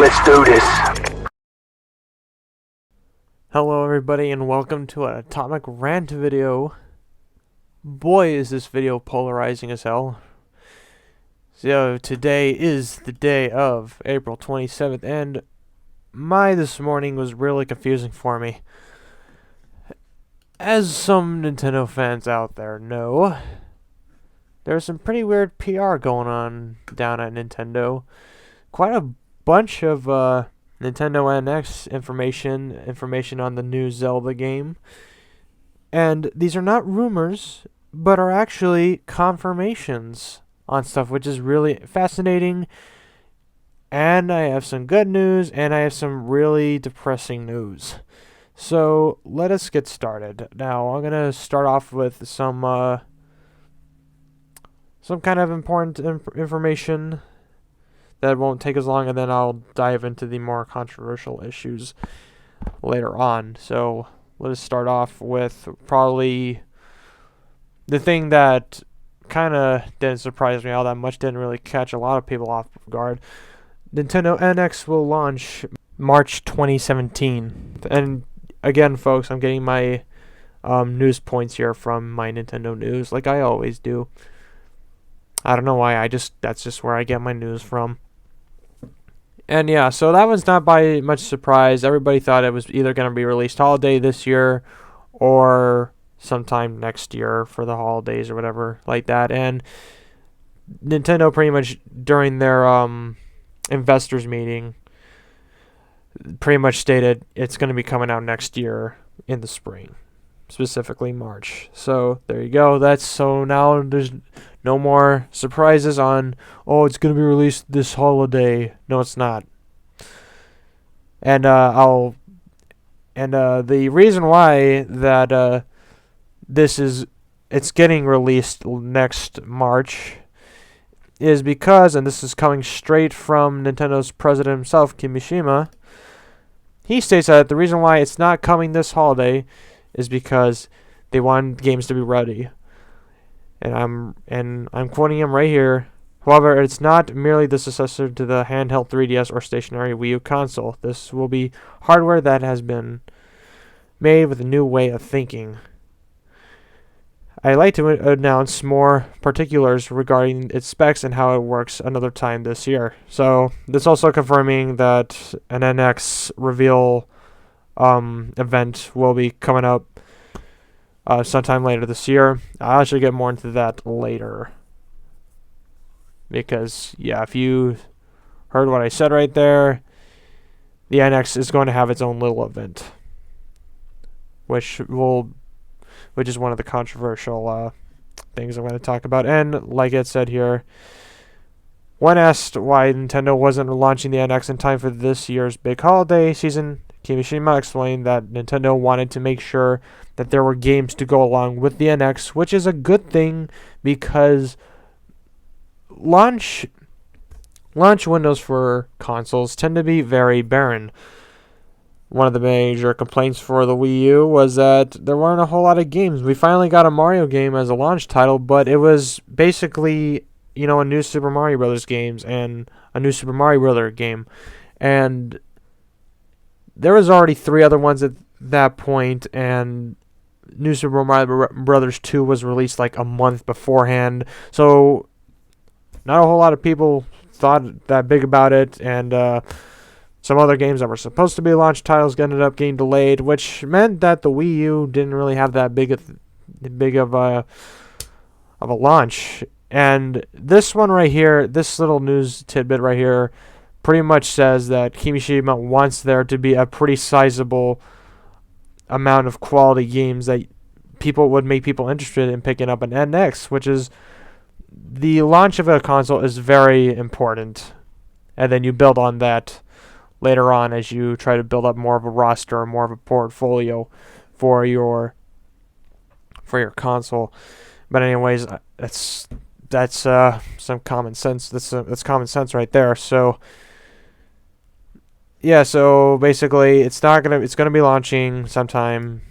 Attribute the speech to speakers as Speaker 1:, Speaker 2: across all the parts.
Speaker 1: Let's do this.
Speaker 2: Hello everybody and welcome to an Atomic Rant video. Boy, is this video polarizing as hell. So today is the day of April 27th and this morning was really confusing for me. As some Nintendo fans out there know, there's some pretty weird PR going on down at Nintendo. Quite a bunch of Nintendo NX information on the new Zelda game. And these are not rumors, but are actually confirmations on stuff, which is really fascinating. And I have some good news, and I have some really depressing news. So let us get started. Now I'm gonna start off with some kind of important information that won't take as long, and then I'll dive into the more controversial issues later on. So let us start off with probably the thing that kind of didn't surprise me all that much, didn't really catch a lot of people off guard. Nintendo NX will launch March 2017. And again, folks, I'm getting my news points here from my Nintendo News, like I always do. I don't know why, that's just where I get my news from. And yeah, so that was not by much surprise. Everybody thought it was either going to be released holiday this year or sometime next year for the holidays or whatever like that. And Nintendo pretty much during their investors meeting pretty much stated it's going to be coming out next year in the spring, specifically March. So there you go. So now there's no more surprises on, oh, it's going to be released this holiday. No, it's not. And the reason why that it's getting released next March is because, and this is coming straight from Nintendo's president himself, Kimishima. He states that the reason why it's not coming this holiday is because they want games to be ready. And I'm quoting him right here. However, it's not merely the successor to the handheld 3DS or stationary Wii U console. This will be hardware that has been made with a new way of thinking. I'd like to announce more particulars regarding its specs and how it works another time this year. So this also confirming that an NX reveal event will be coming up sometime later this year. I'll actually get more into that later. Because, yeah, if you heard what I said right there, the NX is going to have its own little event. Which is one of the controversial things I'm going to talk about. And, like it said here, when asked why Nintendo wasn't launching the NX in time for this year's big holiday season, Kimishima explained that Nintendo wanted to make sure that there were games to go along with the NX, which is a good thing because launch windows for consoles tend to be very barren. One of the major complaints for the Wii U was that there weren't a whole lot of games. We finally got a Mario game as a launch title, but it was basically, a new Super Mario Brothers games and a new Super Mario Brothers game. And there was already 3 other ones at that point, and New Super Mario Brothers 2 was released like a month beforehand. So not a whole lot of people thought that big about it, and some other games that were supposed to be launch titles ended up getting delayed, which meant that the Wii U didn't really have that big of a launch. And this one right here, this little news tidbit right here, pretty much says that Kimishima wants there to be a pretty sizable amount of quality games that would make people interested in picking up an NX, which is the launch of a console is very important. And then you build on that later on as you try to build up more of a roster, more of a portfolio for your console. But anyways, that's some common sense. That's common sense right there. So yeah, so basically it's gonna be launching sometime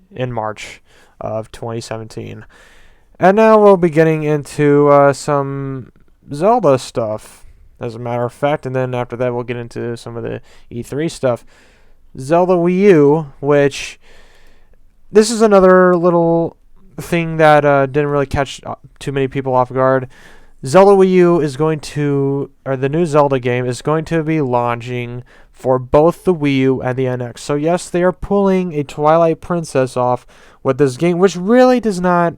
Speaker 2: in March of 2017. And now we'll be getting into some Zelda stuff. as a matter of fact. And then after that, we'll get into some of the E3 stuff. Zelda Wii U, which this is another little thing that didn't really catch too many people off guard. Zelda Wii U is going to, or the new Zelda game is going to be launching for both the Wii U and the NX. So yes, they are pulling a Twilight Princess off with this game, which really is not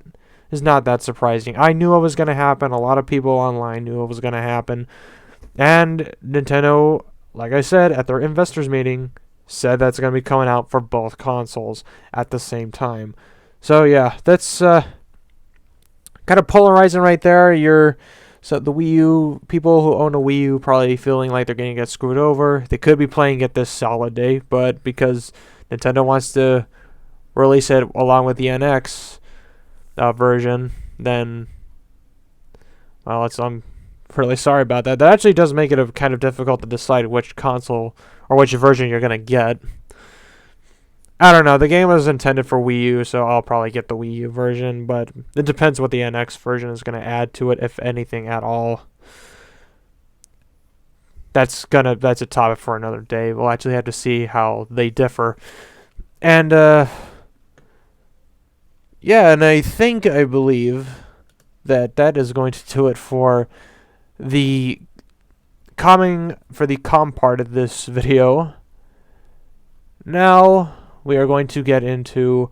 Speaker 2: that surprising. I knew it was going to happen. A lot of people online knew it was going to happen. And Nintendo, like I said, at their investors meeting, said that's going to be coming out for both consoles at the same time. So yeah, that's kind of polarizing right there. So the Wii U, people who own a Wii U probably feeling like they're going to get screwed over. They could be playing it this holiday, but because Nintendo wants to release it along with the NX version, then, well, I'm really sorry about that. That actually does make it kind of difficult to decide which console or which version you're going to get. I don't know. The game was intended for Wii U, so I'll probably get the Wii U version, but it depends what the NX version is going to add to it, if anything at all. That's a topic for another day. We'll actually have to see how they differ. And yeah, and I believe that is going to do it for the com part of this video. Now we are going to get into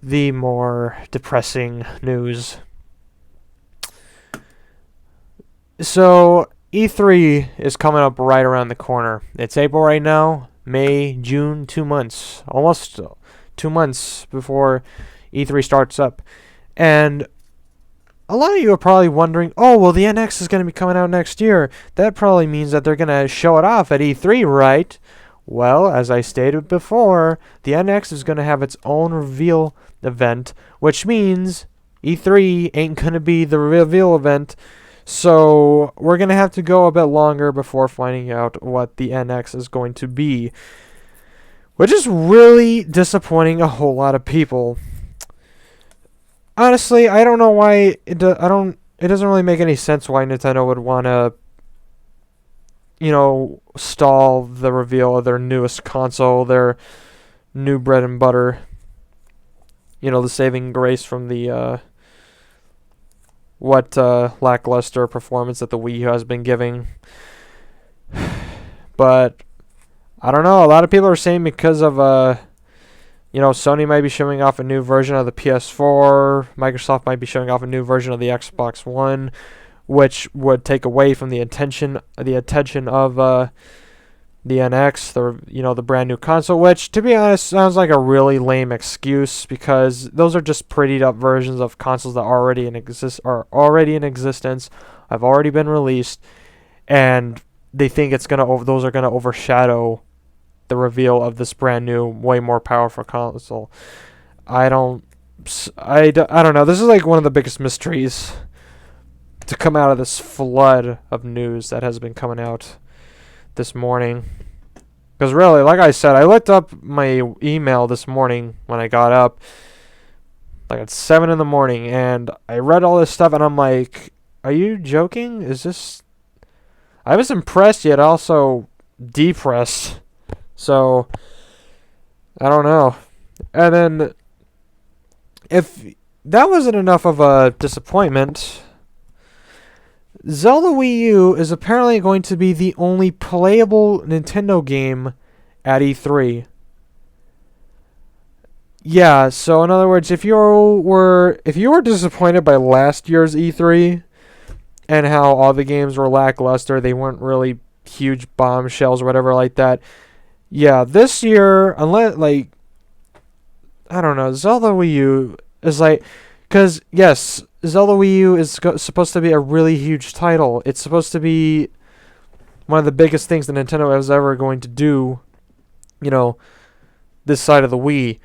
Speaker 2: the more depressing news. So E3 is coming up right around the corner. It's April right now, May, June, 2 months. Almost 2 months before E3 starts up. And a lot of you are probably wondering, oh, well, the NX is going to be coming out next year. That probably means that they're going to show it off at E3, right? Well, as I stated before, the NX is going to have its own reveal event, which means E3 ain't going to be the reveal event. So we're going to have to go a bit longer before finding out what the NX is going to be, which is really disappointing a whole lot of people. Honestly, I don't know why it doesn't really make any sense why Nintendo would want to, stall the reveal of their newest console, their new bread and butter. The saving grace from the lackluster performance that the Wii U has been giving. But I don't know. A lot of people are saying because of Sony might be showing off a new version of the PS4. Microsoft might be showing off a new version of the Xbox One, which would take away from the attention of the NX, the brand new console. Which, to be honest, sounds like a really lame excuse, because those are just prettied up versions of consoles that are already in existence, have already been released, and they think those are gonna overshadow the reveal of this brand new, way more powerful console. I don't know. This is like one of the biggest mysteries to come out of this flood of news that has been coming out this morning. Because really, like I said, I looked up my email this morning when I got up, like at 7 in the morning, and I read all this stuff, and I'm like, are you joking? I was impressed, yet also depressed. So, I don't know. And then, if that wasn't enough of a disappointment, Zelda Wii U is apparently going to be the only playable Nintendo game at E3. Yeah, so in other words, if you were disappointed by last year's E3 and how all the games were lackluster, they weren't really huge bombshells or whatever like that. Yeah, this year, unless, I don't know, Zelda Wii U is because, yes, Zelda Wii U is supposed to be a really huge title. It's supposed to be one of the biggest things that Nintendo is ever going to do, this side of the Wii.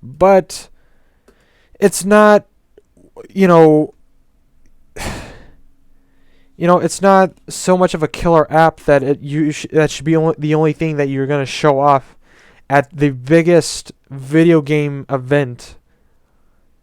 Speaker 2: But it's not, it's not so much of a killer app that that should be the only thing that you're going to show off at the biggest video game event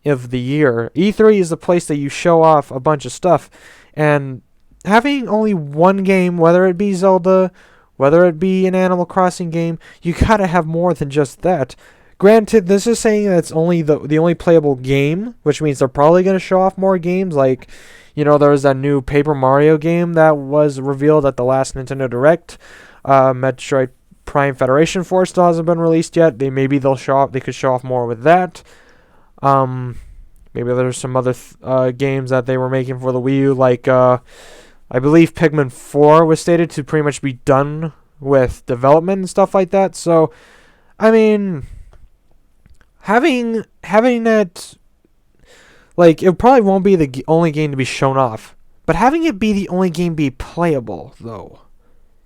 Speaker 2: of the year. E3 is the place that you show off a bunch of stuff, and having only one game, whether it be Zelda, whether it be an Animal Crossing game, you gotta have more than just that. Granted, this is saying that it's only the only playable game, which means they're probably gonna show off more games. Like, there was that new Paper Mario game that was revealed at the last Nintendo Direct. Metroid Prime Federation Force still hasn't been released yet. They could show off more with that. Maybe there's some other games that they were making for the Wii U, like I believe Pikmin 4 was stated to pretty much be done with development and stuff like that. So, I mean, having that, like, it probably won't be the only game to be shown off, but having it be the only game be playable, though,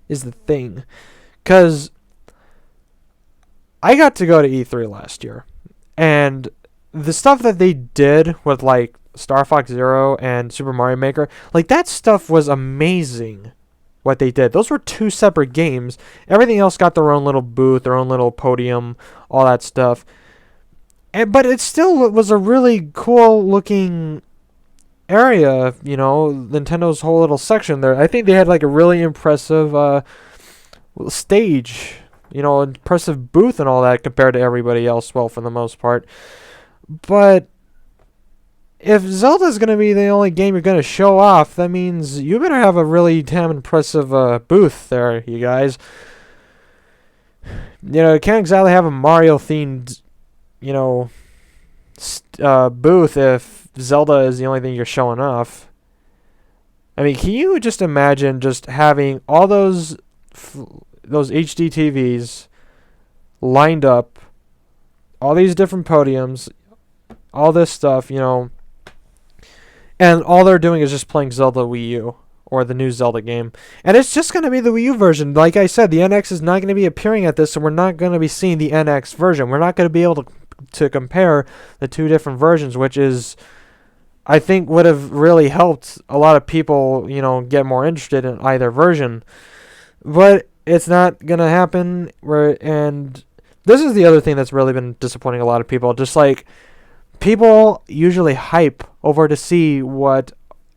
Speaker 2: is the thing. Because I got to go to E3 last year, and the stuff that they did with, like, Star Fox Zero and Super Mario Maker, like, that stuff was amazing, what they did. Those were two separate games. Everything else got their own little booth, their own little podium, all that stuff. But it still was a really cool looking area, Nintendo's whole little section there. I think they had like a really impressive stage, impressive booth and all that compared to everybody else, well, for the most part. But if Zelda's going to be the only game you're going to show off, that means you better have a really damn impressive booth there, you guys. You can't exactly have a Mario-themed booth if Zelda is the only thing you're showing off. I mean, can you just imagine just having all those HD TVs lined up, all these different podiums, all this stuff, and all they're doing is just playing Zelda Wii U or the new Zelda game. And it's just going to be the Wii U version. Like I said, the NX is not going to be appearing at this, so we're not going to be seeing the NX version. We're not going to be able to compare the two different versions, which is, I think, would have really helped a lot of people, get more interested in either version. But it's not going to happen. And this is the other thing that's really been disappointing a lot of people. Just like, people usually hype over to see what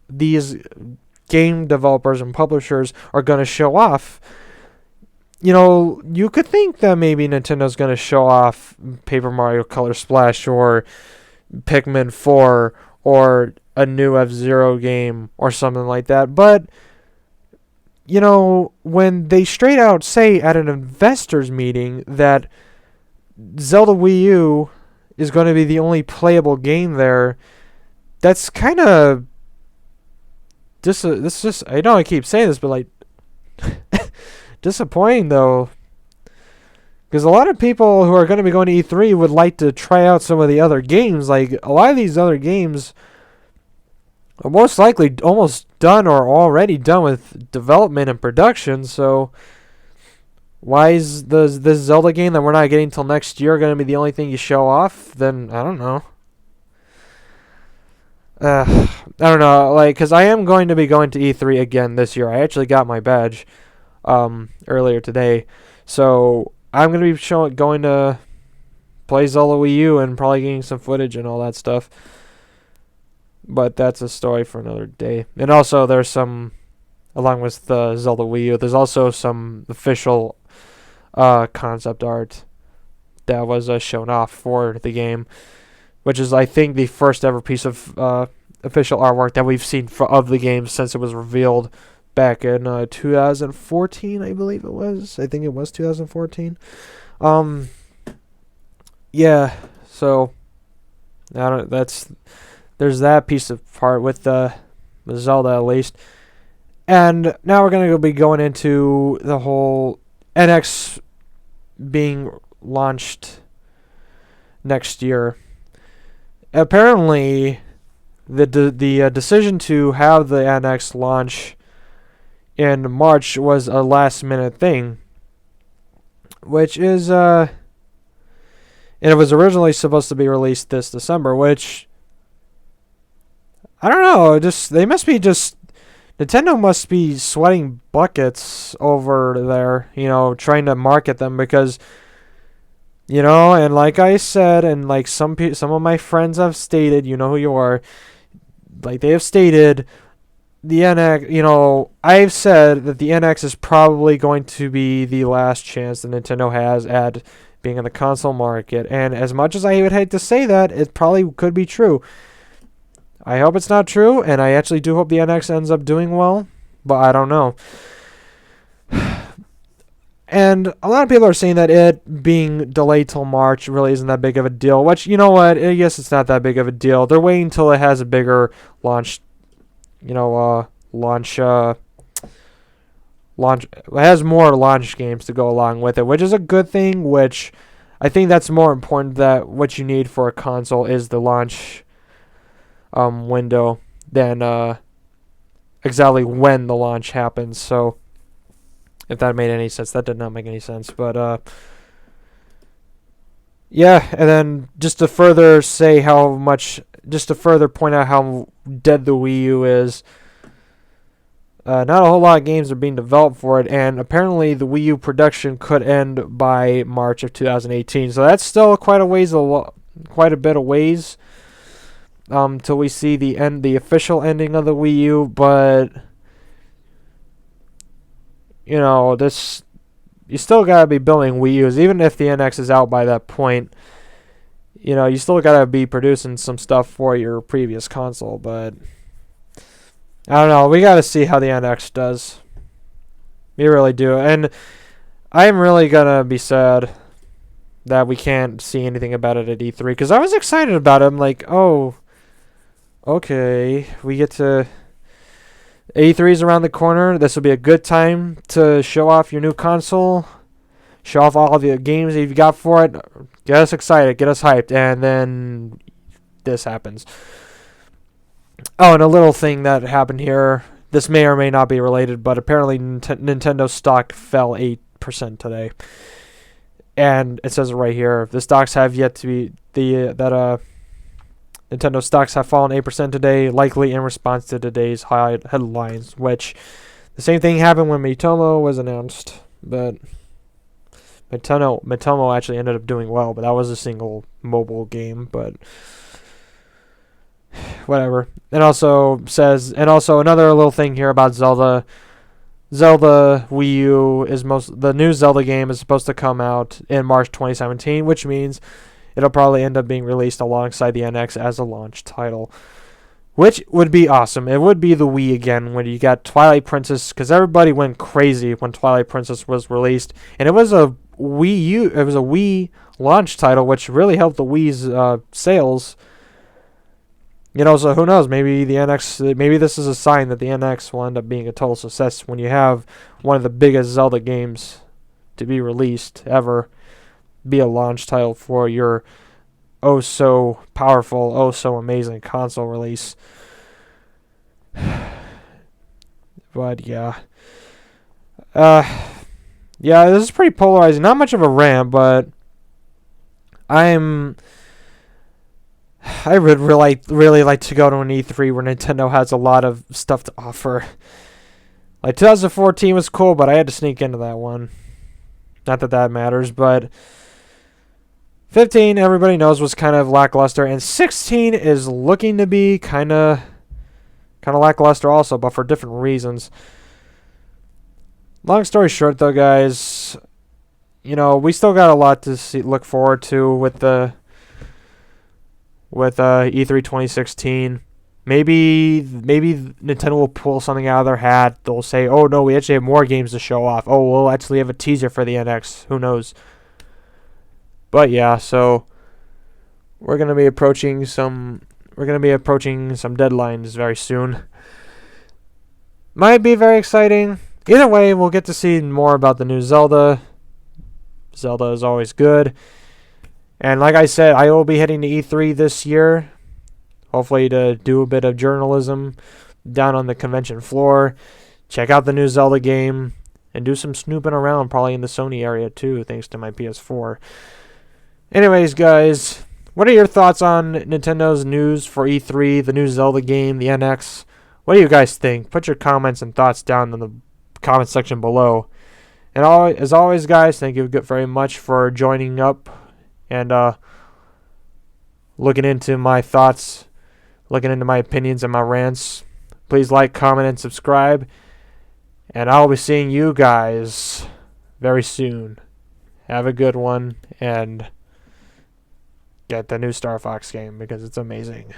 Speaker 2: these game developers and publishers are going to show off. You could think that maybe Nintendo's going to show off Paper Mario Color Splash or Pikmin 4 or a new F-Zero game or something like that. But, when they straight out say at an investors meeting that Zelda Wii U is going to be the only playable game there, that's kind of I know I keep saying this, but like disappointing though, because a lot of people who are going to be going to E3 would like to try out some of the other games. Like, a lot of these other games are most likely almost done or already done with development and production. So why is this Zelda game that we're not getting till next year going to be the only thing you show off? Then I don't know. I don't know, like, because I am going to be going to E3 again this year. I actually got my badge earlier today, so I'm going to be going to play Zelda Wii U and probably getting some footage and all that stuff. But that's a story for another day. And also, there's some, along with the Zelda Wii U, there's also some official concept art that was shown off for the game, which is, I think, the first ever piece of official artwork that we've seen of the game since it was revealed back in 2014, I believe it was. I think it was 2014. Yeah, so there's that piece of part with the Zelda, at least. And now we're going to be going into the whole NX being launched next year. Apparently, the decision to have the NX launch in March was a last-minute thing, which is, and it was originally supposed to be released this December, which, I don't know, Nintendo must be sweating buckets over there, trying to market them, because, and like I said, and like some of my friends have stated, who you are, like they have stated, the NX, I've said that the NX is probably going to be the last chance that Nintendo has at being in the console market. And as much as I would hate to say that, it probably could be true. I hope it's not true, and I actually do hope the NX ends up doing well, but I don't know. And a lot of people are saying that it being delayed till March really isn't that big of a deal, which, you know what, I guess it's not that big of a deal. They're waiting until it has a bigger launch, it has more launch games to go along with it, which is a good thing, which I think that's more important, that what you need for a console is the launch window than exactly when the launch happens. So if that made any sense, that did not make any sense. But yeah, and then just to further point out how dead the Wii U is, not a whole lot of games are being developed for it, and apparently the Wii U production could end by March of 2018. So that's still quite a bit of ways till we see the official ending of the Wii U. But you still gotta be building Wii U's, even if the NX is out by that point. You still gotta be producing some stuff for your previous console, but I don't know. We gotta see how the NX does. We really do. And I'm really gonna be sad that we can't see anything about it at E3, because I was excited about it. I'm like, oh, okay, we get to... E3 is around the corner. This will be a good time to show off your new console. Show off all the games that you've got for it. Get us excited. Get us hyped. And then this happens. Oh, and a little thing that happened here. This may or may not be related, but apparently Nintendo stock fell 8% today. And it says it right here. The stocks have yet to be... Nintendo stocks have fallen 8% today, likely in response to today's high headlines, which the same thing happened when Mitomo was announced, but Mitomo actually ended up doing well, but that was a single mobile game, but whatever. And also another little thing here about Zelda. Zelda Wii U the new Zelda game is supposed to come out in March 2017, which means it'll probably end up being released alongside the NX as a launch title, which would be awesome. It would be the Wii again when you got Twilight Princess, because everybody went crazy when Twilight Princess was released, and it was a Wii launch title, which really helped the Wii's sales. So who knows? Maybe this is a sign that the NX will end up being a total success when you have one of the biggest Zelda games to be released ever be a launch title for your oh so powerful, oh so amazing console release. But yeah. Yeah, this is pretty polarizing. Not much of a rant, but I would really like to go to an E3 where Nintendo has a lot of stuff to offer. Like 2014 was cool, but I had to sneak into that one. Not that that matters, but 15, everybody knows, was kind of lackluster, and 16 is looking to be kind of lackluster also, but for different reasons. Long story short, though, guys, we still got a lot to look forward to with E3 2016. Maybe Nintendo will pull something out of their hat. They'll say, "Oh no, we actually have more games to show off. Oh, we'll actually have a teaser for the NX. Who knows?" But yeah, so we're gonna be approaching some deadlines very soon. Might be very exciting. Either way, we'll get to see more about the new Zelda. Zelda is always good. And like I said, I will be heading to E3 this year, hopefully to do a bit of journalism down on the convention floor, check out the new Zelda game, and do some snooping around probably in the Sony area too, thanks to my PS4. Anyways, guys, what are your thoughts on Nintendo's news for E3, the new Zelda game, the NX? What do you guys think? Put your comments and thoughts down in the comment section below. And as always, guys, thank you very much for joining up and looking into my thoughts, looking into my opinions and my rants. Please like, comment, and subscribe. And I'll be seeing you guys very soon. Have a good one, and get the new Star Fox game because it's amazing.